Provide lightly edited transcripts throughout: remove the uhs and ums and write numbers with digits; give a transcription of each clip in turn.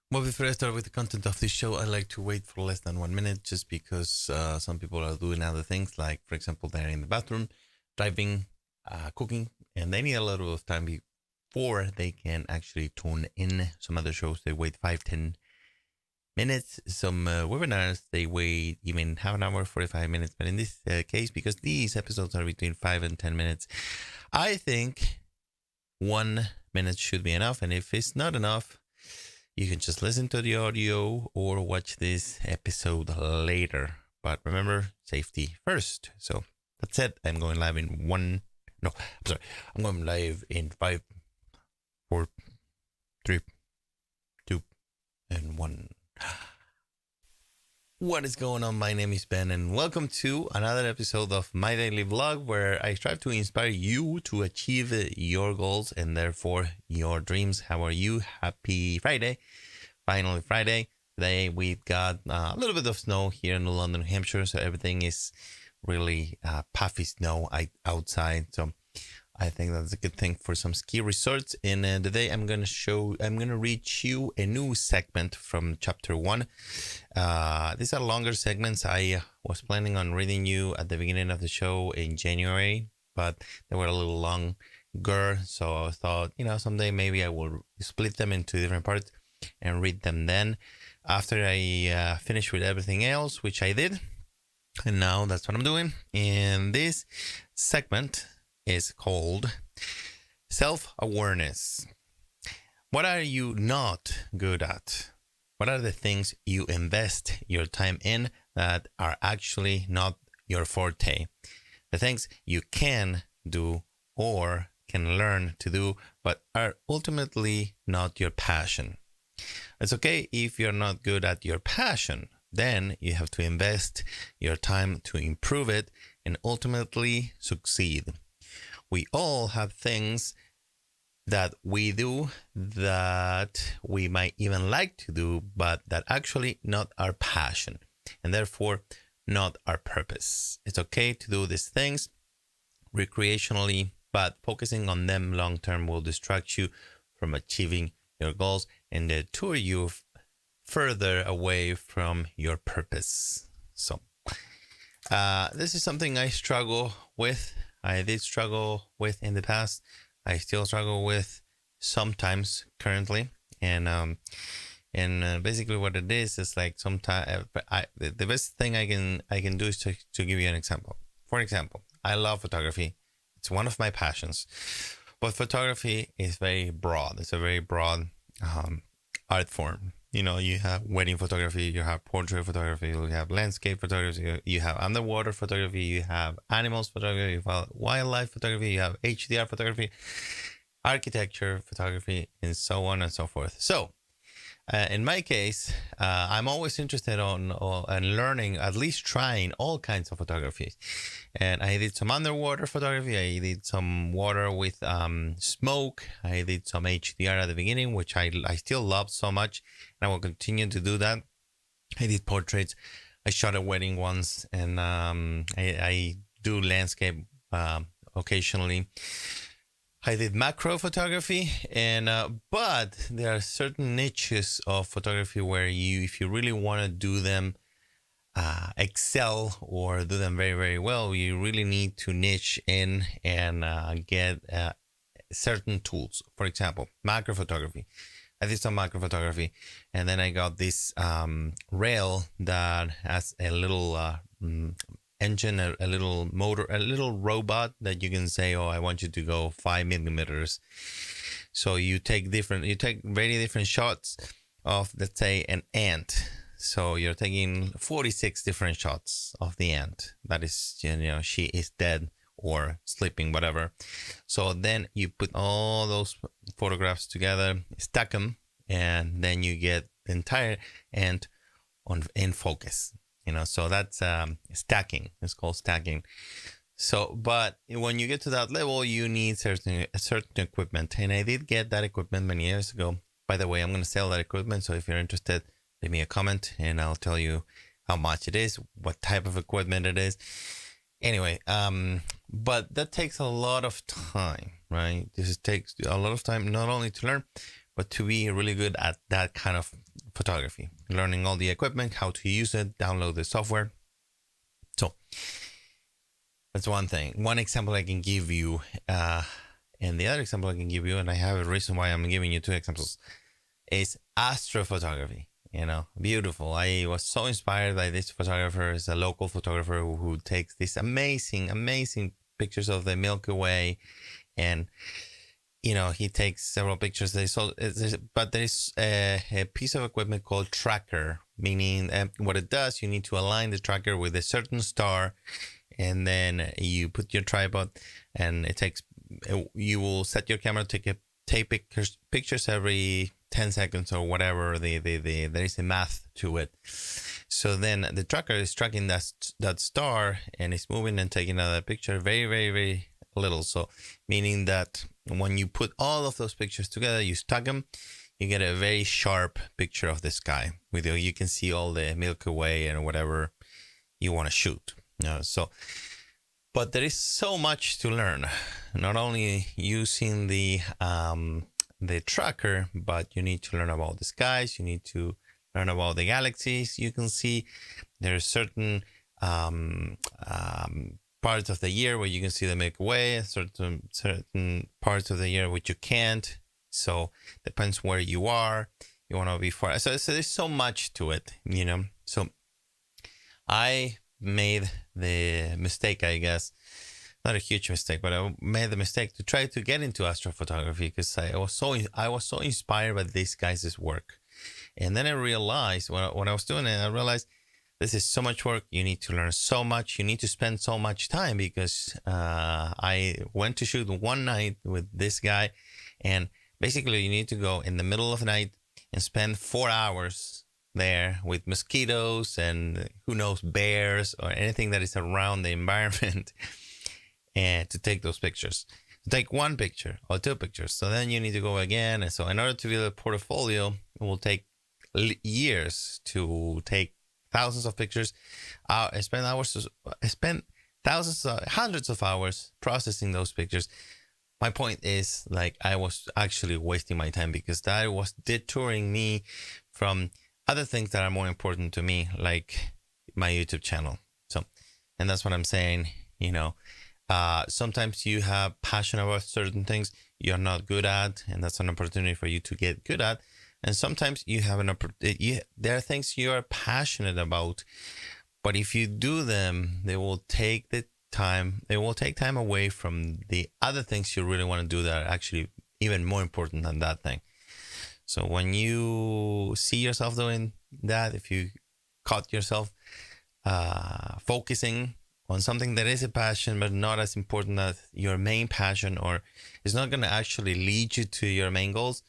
Well, before I start with the content of this show, I like to wait for less than 1 minute just because some people are doing other things, like, for example, they're in the bathroom, driving, cooking, and they need a lot of time before they can actually tune in. Some other shows, they wait 5, 10 minutes. Some webinars, they wait even half an hour, 45 minutes. But in this case, because these episodes are between 5 and 10 minutes, I think 1 minute should be enough. And if it's not enough, you can just listen to the audio or watch this episode later. But remember, safety first. So that's it. I'm going live in one. No, I'm sorry. I'm going live in 5, 4, 3, 2, and 1. What is going on? My name is Ben, and welcome to another episode of my daily vlog, where I strive to inspire you to achieve your goals and therefore your dreams. How are you? Happy Friday. Finally Friday. Today we've got a little bit of snow here in London, New Hampshire, so everything is really puffy snow outside. So I think that's a good thing for some ski resorts. And today I'm going to read you a new segment from chapter 1. These are longer segments. I was planning on reading you at the beginning of the show in January, but they were a little longer. So I thought, someday maybe I will split them into different parts and read them then after I finish with everything else, which I did. And now that's what I'm doing. And this segment is called self-awareness. What are you not good at? What are the things you invest your time in that are actually not your forte? The things you can do or can learn to do, but are ultimately not your passion. It's okay if you're not good at your passion. Then you have to invest your time to improve it and ultimately succeed. We all have things that we do that we might even like to do, but that actually not our passion and therefore not our purpose. It's okay to do these things recreationally, but focusing on them long term will distract you from achieving your goals and deter you further away from your purpose. So this is something I struggle with. I did struggle with in the past. I still struggle with sometimes currently. And basically what it is like sometimes the best thing I can do is to give you an example. For example, I love photography. It's one of my passions. But photography is very broad. It's a very broad art form. You have wedding photography, you have portrait photography, you have landscape photography, you have underwater photography, you have animals photography, you have wildlife photography, you have HDR photography, architecture photography, and so on and so forth. So in my case, I'm always interested in learning, at least trying all kinds of photography. And I did some underwater photography. I did some water with smoke. I did some HDR at the beginning, which I still love so much. And I will continue to do that. I did portraits. I shot a wedding once. And I do landscape occasionally. I did macro photography, and but there are certain niches of photography where if you really want to do them, excel or do them very, very well, you really need to niche in and get certain tools. For example, macro photography. I did some macro photography, and then I got this rail that has a little engine, a little motor, a little robot that you can say, I want you to go 5 millimeters. So you take very different shots of, let's say, an ant. So you're taking 46 different shots of the ant. That is, she is dead or sleeping, whatever. So then you put all those photographs together, stack them, and then you get the entire ant in focus. So that's stacking. It's called stacking. So, but when you get to that level, you need certain equipment. And I did get that equipment many years ago. By the way, I'm going to sell that equipment. So if you're interested, leave me a comment and I'll tell you how much it is, what type of equipment it is. Anyway, but that takes a lot of time, right? This takes a lot of time, not only to learn, but to be really good at that kind of photography, learning all the equipment, how to use it, download the software. So that's one thing. One example I can give you, and the other example I can give you, and I have a reason why I'm giving you two examples, is astrophotography. Beautiful. I was so inspired by this photographer. It's a local photographer who takes these amazing, amazing pictures of the Milky Way. And, he takes several pictures. But there's a piece of equipment called tracker, meaning what it does, you need to align the tracker with a certain star. And then you put your tripod, and you will set your camera to take pictures every 10 seconds or whatever. There is a math to it. So then the tracker is tracking that star, and it's moving and taking another picture very, very, very little. So meaning that when you put all of those pictures together, you stack them, you get a very sharp picture of the sky. You can see all the Milky Way and whatever you want to shoot. But there is so much to learn, not only using the tracker, but you need to learn about the skies. You need to learn about the galaxies. You can see there are certain parts of the year where you can see the Milky Way, certain parts of the year which you can't. So depends where you are. You want to be far. So there's so much to it, So I made the mistake, I guess, not a huge mistake, but I made the mistake to try to get into astrophotography because I was so inspired by this guy's work. And then I realized when I was doing it, I realized this is so much work. You need to learn so much. You need to spend so much time because I went to shoot one night with this guy, and basically you need to go in the middle of the night and spend 4 hours there with mosquitoes and who knows, bears or anything that is around the environment and to take those pictures. To take one picture or two pictures. So then you need to go again. And so in order to build a portfolio, it will take years to take thousands of pictures. I spent hundreds of hours processing those pictures. My point is, I was actually wasting my time because that was detouring me from other things that are more important to me, like my YouTube channel. So, and that's what I'm saying, sometimes you have passion about certain things you're not good at, and that's an opportunity for you to get good at. And sometimes you have there are things you are passionate about, but if you do them, they will take time away from the other things you really want to do that are actually even more important than that thing. So when you see yourself doing that, if you caught yourself focusing on something that is a passion but not as important as your main passion, or is not going to actually lead you to your main goals,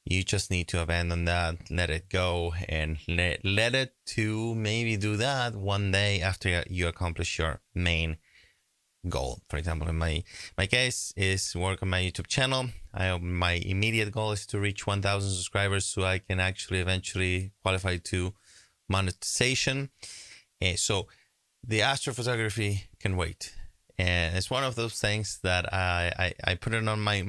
you just need to abandon that, let it go, and let it to maybe do that one day after you accomplish your main goal. For example, in my case is work on my YouTube channel. My immediate goal is to reach 1,000 subscribers so I can actually eventually qualify to monetization. So the astrophotography can wait. And it's one of those things that I put it on my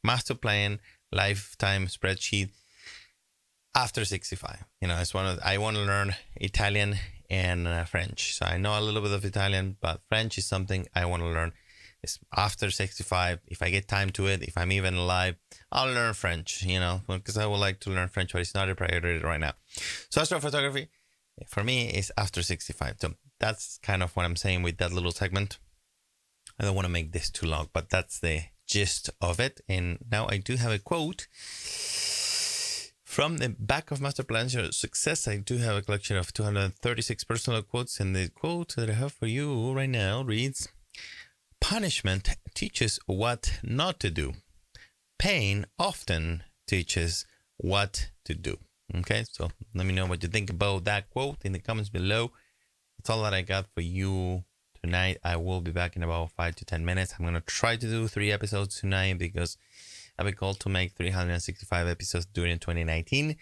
Masterplan lifetime spreadsheet after 65. It's I want to learn Italian and French. So I know a little bit of Italian, but French is something I want to learn. It's after 65. If I get time to it, if I'm even alive, I'll learn French, because I would like to learn French, but it's not a priority right now. So astrophotography for me is after 65. So that's kind of what I'm saying with that little segment. I don't want to make this too long, but that's the gist of it. And now I do have a quote from the back of Masterplan Your Success. I do have a collection of 236 personal quotes, and the quote that I have for you right now reads, "Punishment teaches what not to do. Pain often teaches what to do." Okay, so let me know what you think about that quote in the comments below. That's all that I got for you tonight. I will be back in about 5 to 10 minutes. I'm going to try to do 3 episodes tonight because I've been called to make 365 episodes during 2019.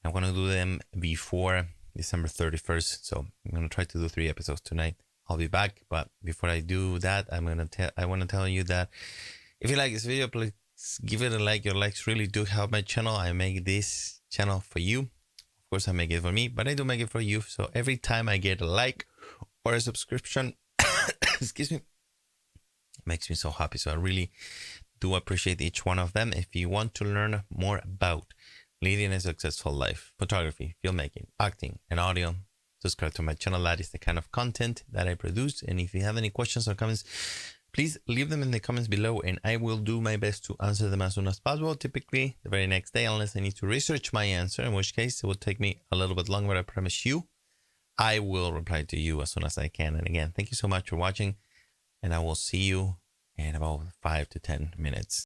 I want to do them before December 31st. So I'm going to try to do 3 episodes tonight. I'll be back. But before I do that, I want to tell you that if you like this video, please Give it a like. Your likes really do help my channel. I make this channel for you. Of course, I make it for me, but I do make it for you. So every time I get a like or a subscription, excuse me, it makes me so happy. So I really do appreciate each one of them. If you want to learn more about leading a successful life, photography, filmmaking, acting, and audio, subscribe to my channel. That is the kind of content that I produce. And if you have any questions or comments, please leave them in the comments below, and I will do my best to answer them as soon as possible. Typically the very next day, unless I need to research my answer, in which case it will take me a little bit longer, but I promise you I will reply to you as soon as I can. And again, thank you so much for watching, and I will see you in about 5 to 10 minutes.